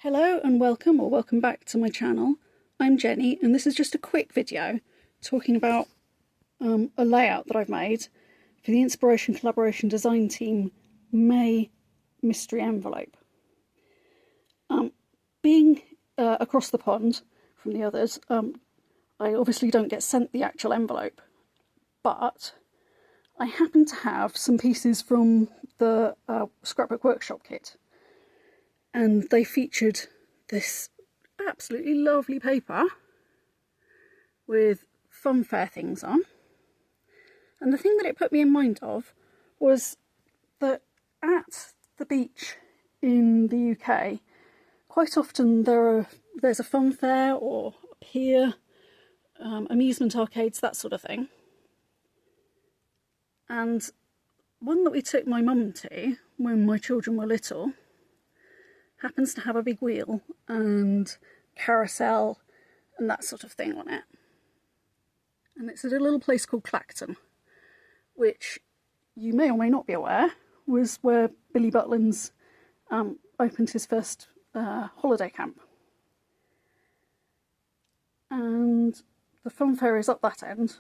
Hello and welcome or welcome back to my channel. I'm Jenny and this is just a quick video talking about a layout that I've made for the Inspiration Collaboration Design Team May mystery envelope. Being across the pond from the others, I obviously don't get sent the actual envelope, but I happen to have some pieces from the Scrapbook Workshop kit. And they featured this absolutely lovely paper with funfair things on. And the thing that it put me in mind of was that at the beach in the UK, quite often there's a funfair or a pier, amusement arcades, that sort of thing. And one that we took my mum to when my children were little happens to have a big wheel and carousel and that sort of thing on it. And it's at a little place called Clacton, which you may or may not be aware was where Billy Butlins opened his first holiday camp. And the funfair is up that end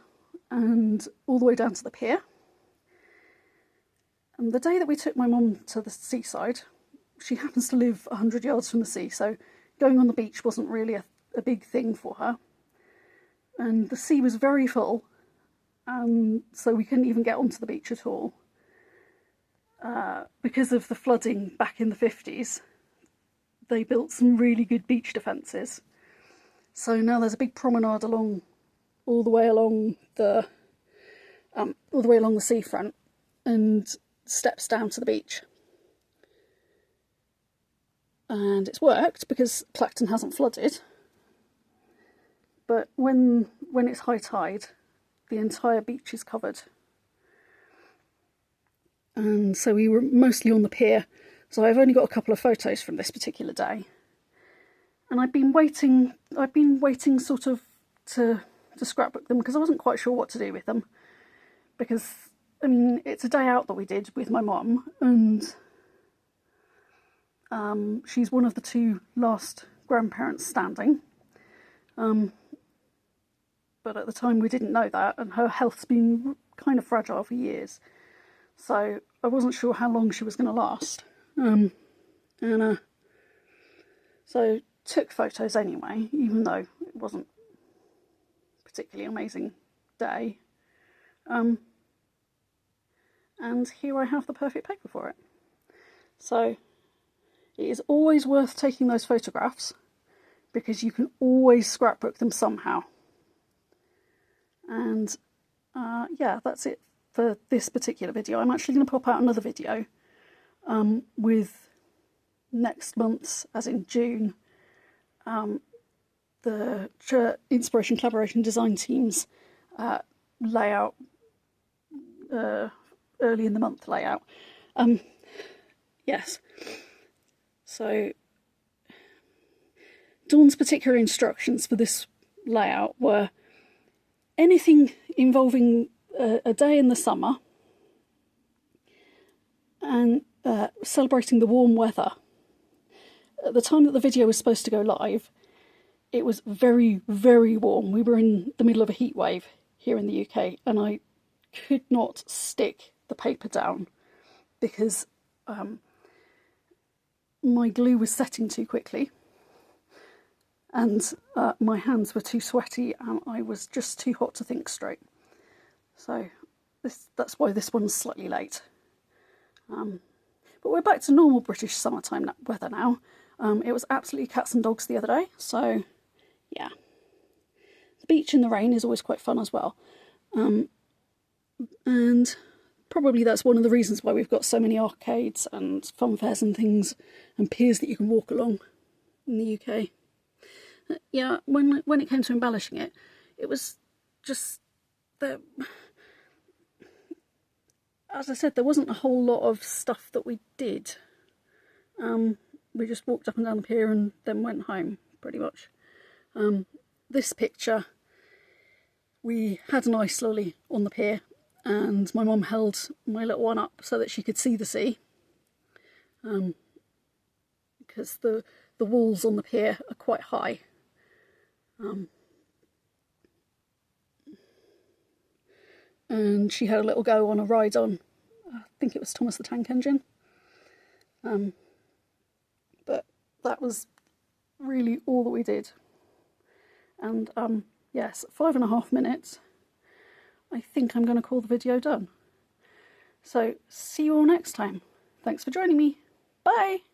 and all the way down to the pier. And the day that we took my mum to the seaside, she happens to live 100 yards from the sea, so going on the beach wasn't really a big thing for her. And the sea was very full, so we couldn't even get onto the beach at all. Because of the flooding back in the 50s, they built some really good beach defences. So now there's a big promenade all the way along the seafront, and steps down to the beach. And it's worked because Clacton hasn't flooded, but when it's high tide, the entire beach is covered. And so we were mostly on the pier, so I've only got a couple of photos from this particular day. And I've been waiting sort of to scrapbook them because I wasn't quite sure what to do with them. Because, I mean, it's a day out that we did with my mum, and she's one of the two last grandparents standing, but at the time we didn't know that, and her health's been kind of fragile for years, so I wasn't sure how long she was going to last, so took photos anyway, even though it wasn't a particularly amazing day, and here I have the perfect paper for it. So it is always worth taking those photographs because you can always scrapbook them somehow. And yeah, that's it for this particular video. I'm actually going to pop out another video with next month's, as in June, the Inspiration Collaboration Design Team's layout, early in the month layout. Yes. So, Dawn's particular instructions for this layout were anything involving a day in the summer and celebrating the warm weather. At the time that the video was supposed to go live, it was very, very warm. We were in the middle of a heat wave here in the UK, and I could not stick the paper down because my glue was setting too quickly, and my hands were too sweaty, and I was just too hot to think straight. So that's why this one's slightly late. But we're back to normal British summertime weather now. It was absolutely cats and dogs the other day, so yeah. The beach in the rain is always quite fun as well. And probably that's one of the reasons why we've got so many arcades and funfairs and things and piers that you can walk along in the UK. Yeah, when it came to embellishing it, it was just that, as I said, there wasn't a whole lot of stuff that we did. We just walked up and down the pier and then went home, pretty much. This picture, we had an ice lolly on the pier, and my mum held my little one up so that she could see the sea. because the walls on the pier are quite high. And she had a little go on a ride on, I think it was Thomas the Tank Engine. But that was really all that we did. And yes, 5.5 minutes. I think I'm going to call the video done. So see you all next time. Thanks for joining me. Bye!